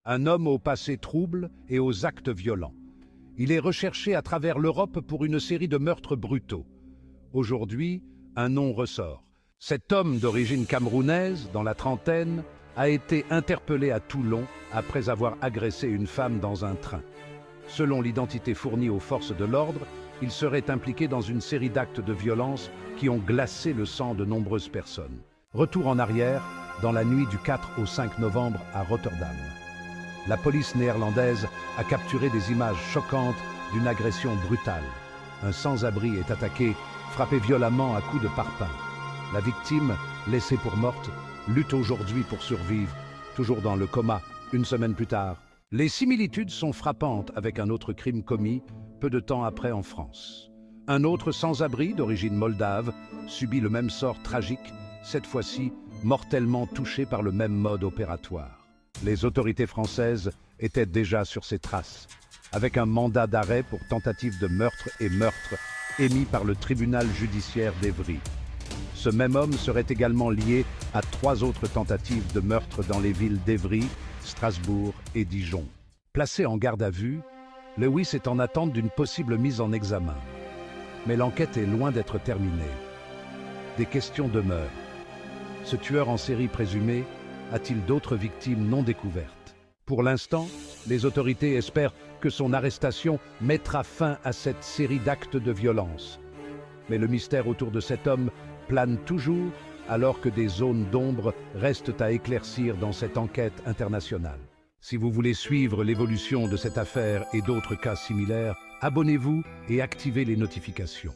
un homme au passé trouble et aux actes violents. Il est recherché à travers l'Europe pour une série de meurtres brutaux. Aujourd'hui, un nom ressort. Cet homme d'origine camerounaise, dans la trentaine, a été interpellé à Toulon après avoir agressé une femme dans un train. Selon l'identité fournie aux forces de l'ordre, il serait impliqué dans une série d'actes de violence qui ont glacé le sang de nombreuses personnes. Retour en arrière, dans la nuit du 4 au 5 novembre à Rotterdam. La police néerlandaise a capturé des images choquantes d'une agression brutale. Un sans-abri est attaqué, frappé violemment à coups de parpaing. La victime, laissée pour morte, lutte aujourd'hui pour survivre, toujours dans le coma, une semaine plus tard. Les similitudes sont frappantes avec un autre crime commis peu de temps après en France. Un autre sans-abri d'origine moldave subit le même sort tragique, cette fois-ci mortellement touché par le même mode opératoire. Les autorités françaises étaient déjà sur ses traces, avec un mandat d'arrêt pour tentative de meurtre et meurtre émis par le tribunal judiciaire d'Évry. Ce même homme serait également lié à 3 autres tentatives de meurtre dans les villes d'Évry, Strasbourg et Dijon. Placé en garde à vue, Lewis est en attente d'une possible mise en examen. Mais l'enquête est loin d'être terminée. Des questions demeurent. Ce tueur en série présumé a-t-il d'autres victimes non découvertes? Pour l'instant, les autorités espèrent que son arrestation mettra fin à cette série d'actes de violence. Mais le mystère autour de cet homme plane toujours, alors que des zones d'ombre restent à éclaircir dans cette enquête internationale. Si vous voulez suivre l'évolution de cette affaire et d'autres cas similaires, abonnez-vous et activez les notifications.